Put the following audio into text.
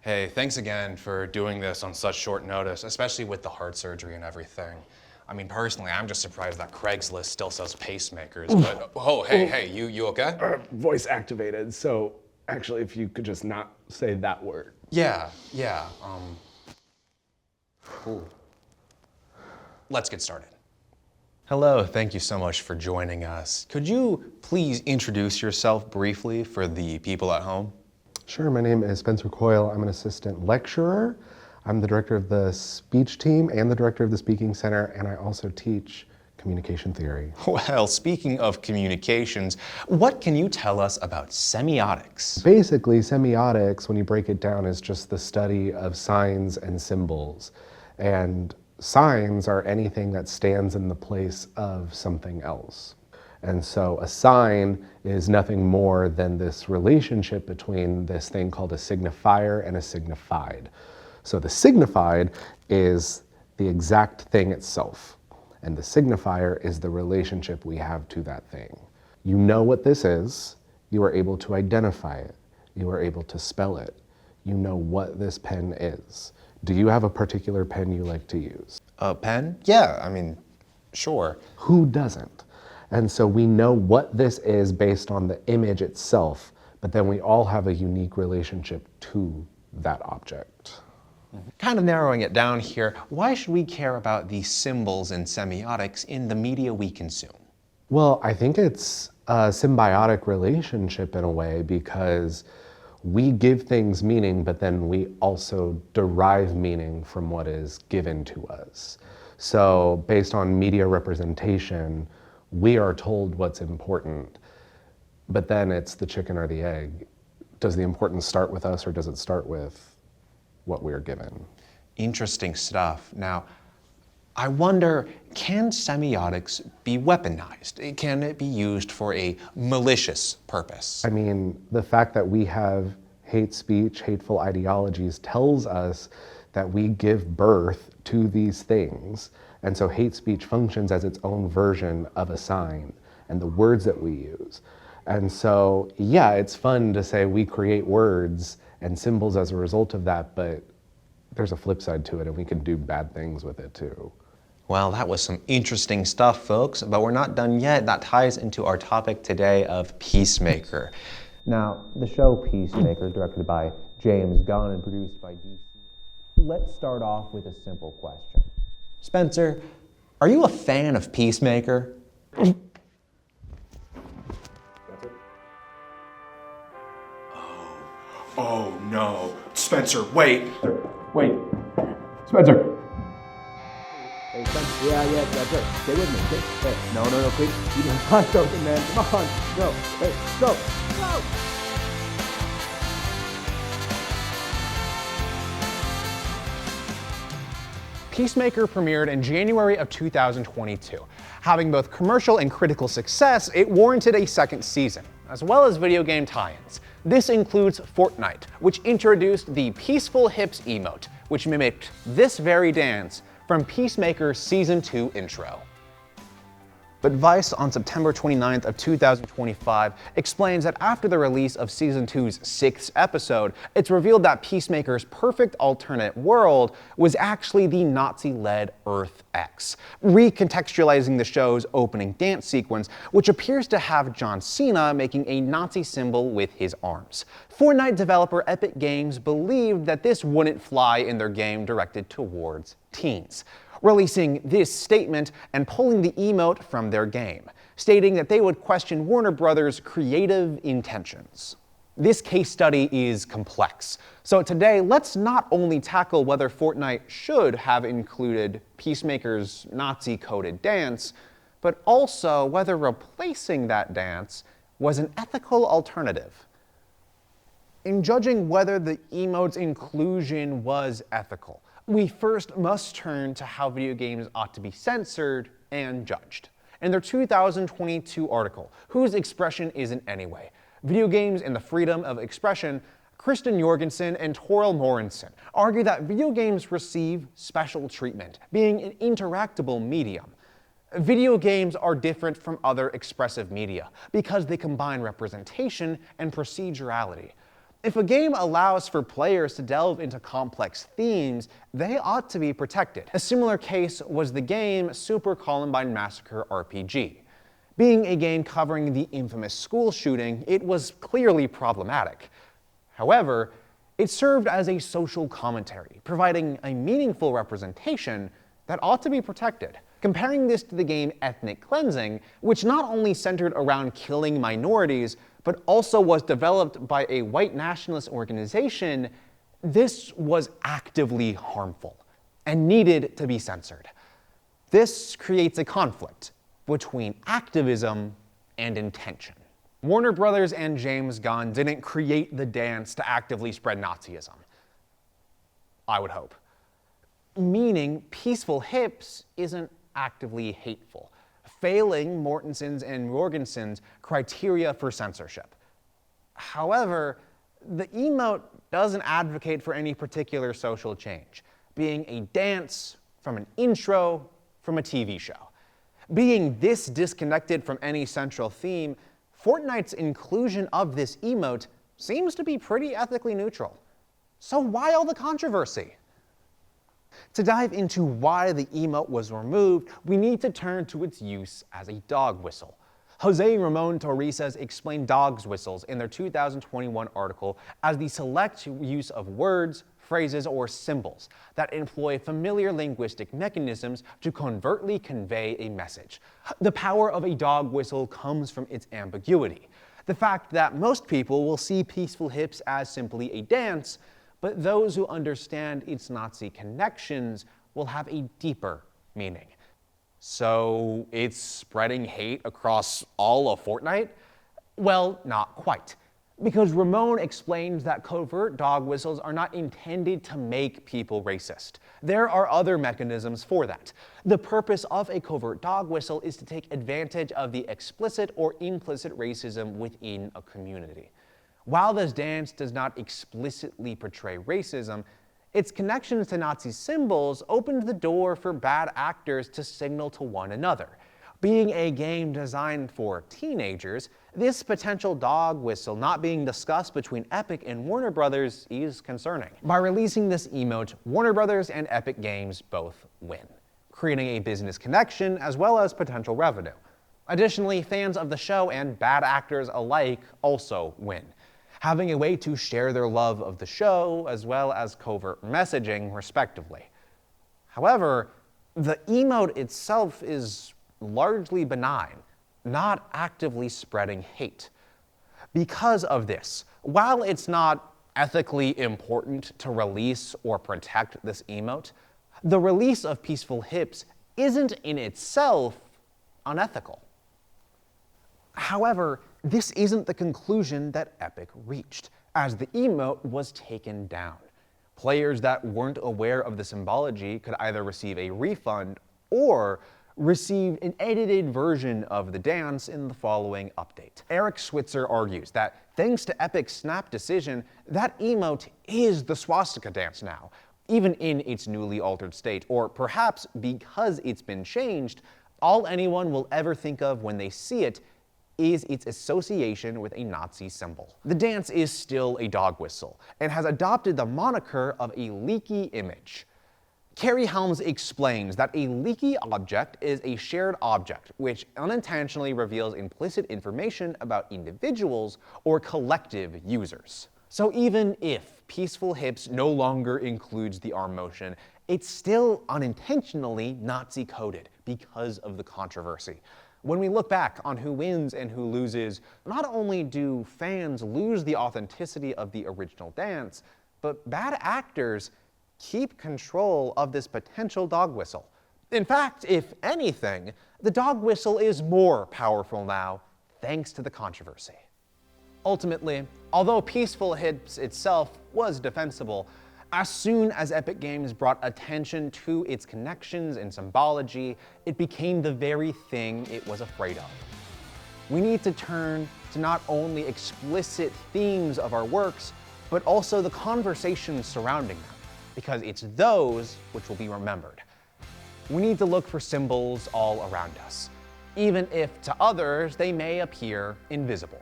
Hey, thanks again for doing this on such short notice, especially with the heart surgery and everything. I mean, personally, I'm just surprised that Craigslist still sells pacemakers, but hey, you okay? Voice activated, so actually if you could just not say that word. Yeah, cool. Let's get started. Hello, thank you so much for joining us. Could you please introduce yourself briefly for the people at home? Sure, my name is Spencer Coyle. I'm an assistant lecturer. I'm the director of the speech team and the director of the speaking center, and I also teach communication theory. Well, speaking of communications, what can you tell us about semiotics? Basically, semiotics, when you break it down, is just the study of signs and symbols. And signs are anything that stands in the place of something else. And so a sign is nothing more than this relationship between this thing called a signifier and a signified. So the signified is the exact thing itself, and the signifier is the relationship we have to that thing. You know what this is, you are able to identify it, you are able to spell it, you know what this pen is. Do you have a particular pen you like to use? A pen? Yeah, I mean, sure. Who doesn't? And so we know what this is based on the image itself, but then we all have a unique relationship to that object. Kind of narrowing it down here, why should we care about these symbols and semiotics in the media we consume? Well, I think it's a symbiotic relationship in a way because we give things meaning, but then we also derive meaning from what is given to us. So based on media representation, we are told what's important, but then it's the chicken or the egg. Does the importance start with us or does it start with what we are given? Interesting stuff. Now, I wonder, can semiotics be weaponized? Can it be used for a malicious purpose? I mean, the fact that we have hate speech, hateful ideologies tells us that we give birth to these things. And so hate speech functions as its own version of a sign and the words that we use. And so, yeah, it's fun to say we create words and symbols as a result of that, but there's a flip side to it and we can do bad things with it too. Well, that was some interesting stuff, folks, but we're not done yet. That ties into our topic today of Peacemaker. Now, the show Peacemaker, directed by James Gunn and produced by DC. Let's start off with a simple question. Spencer, are you a fan of Peacemaker? Oh no. Spencer, wait. Wait. Spencer. Hey, Spencer. Yeah, that's right. Stay with me. Hey, no, please. You don't want something, man. Come on. Go. Hey, go. Go. Peacemaker premiered in January of 2022. Having both commercial and critical success, it warranted a second season, as well as video game tie-ins. This includes Fortnite, which introduced the Peaceful Hips emote, which mimicked this very dance from Peacemaker's Season 2 intro. But Vice on September 29th of 2025 explains that after the release of Season 2's 6th episode, it's revealed that Peacemaker's perfect alternate world was actually the Nazi-led Earth X, recontextualizing the show's opening dance sequence, which appears to have John Cena making a Nazi symbol with his arms. Fortnite developer Epic Games believed that this wouldn't fly in their game directed towards teens, releasing this statement and pulling the emote from their game, stating that they would question Warner Brothers' creative intentions. This case study is complex, so today let's not only tackle whether Fortnite should have included Peacemaker's Nazi-coded dance, but also whether replacing that dance was an ethical alternative. In judging whether the emote's inclusion was ethical, we first must turn to how video games ought to be censored and judged. In their 2022 article, Whose Expression Isn't Anyway? Video Games and the Freedom of Expression, Kristen Jorgensen and Toril Morenson argue that video games receive special treatment, being an interactable medium. Video games are different from other expressive media because they combine representation and procedurality. If a game allows for players to delve into complex themes, they ought to be protected. A similar case was the game Super Columbine Massacre RPG. Being a game covering the infamous school shooting, it was clearly problematic. However, it served as a social commentary, providing a meaningful representation that ought to be protected. Comparing this to the game Ethnic Cleansing, which not only centered around killing minorities, but also was developed by a white nationalist organization, this was actively harmful and needed to be censored. This creates a conflict between activism and intention. Warner Brothers and James Gunn didn't create the dance to actively spread Nazism. I would hope. Meaning, Peaceful Hips isn't actively hateful, failing Mortenson's and Jorgensen's criteria for censorship. However, the emote doesn't advocate for any particular social change, being a dance from an intro from a TV show. Being this disconnected from any central theme, Fortnite's inclusion of this emote seems to be pretty ethically neutral. So why all the controversy? To dive into why the emote was removed, we need to turn to its use as a dog whistle. Jose Ramon Torresas explained dog's whistles in their 2021 article as the select use of words, phrases, or symbols that employ familiar linguistic mechanisms to covertly convey a message. The power of a dog whistle comes from its ambiguity. The fact that most people will see Peaceful Hips as simply a dance, but those who understand its Nazi connections will have a deeper meaning. So it's spreading hate across all of Fortnite? Well, not quite. Because Ramon explains that covert dog whistles are not intended to make people racist. There are other mechanisms for that. The purpose of a covert dog whistle is to take advantage of the explicit or implicit racism within a community. While this dance does not explicitly portray racism, its connections to Nazi symbols opened the door for bad actors to signal to one another. Being a game designed for teenagers, this potential dog whistle not being discussed between Epic and Warner Brothers is concerning. By releasing this emote, Warner Brothers and Epic Games both win, creating a business connection as well as potential revenue. Additionally, fans of the show and bad actors alike also win, having a way to share their love of the show as well as covert messaging, respectively. However, the emote itself is largely benign, not actively spreading hate. Because of this, while it's not ethically important to release or protect this emote, the release of Peaceful Hips isn't in itself unethical. However, this isn't the conclusion that Epic reached, as the emote was taken down. Players that weren't aware of the symbology could either receive a refund or receive an edited version of the dance in the following update. Eric Switzer argues that thanks to Epic's snap decision, that emote is the swastika dance now, even in its newly altered state, or perhaps because it's been changed, all anyone will ever think of when they see it is its association with a Nazi symbol. The dance is still a dog whistle and has adopted the moniker of a leaky image. Carrie Helms explains that a leaky object is a shared object which unintentionally reveals implicit information about individuals or collective users. So even if Peaceful Hips no longer includes the arm motion, it's still unintentionally Nazi-coded because of the controversy. When we look back on who wins and who loses, not only do fans lose the authenticity of the original dance, but bad actors keep control of this potential dog whistle. In fact, if anything, the dog whistle is more powerful now, thanks to the controversy. Ultimately, although Peaceful Hips itself was defensible, as soon as Epic Games brought attention to its connections and symbology, it became the very thing it was afraid of. We need to turn to not only explicit themes of our works, but also the conversations surrounding them, because it's those which will be remembered. We need to look for symbols all around us, even if to others they may appear invisible.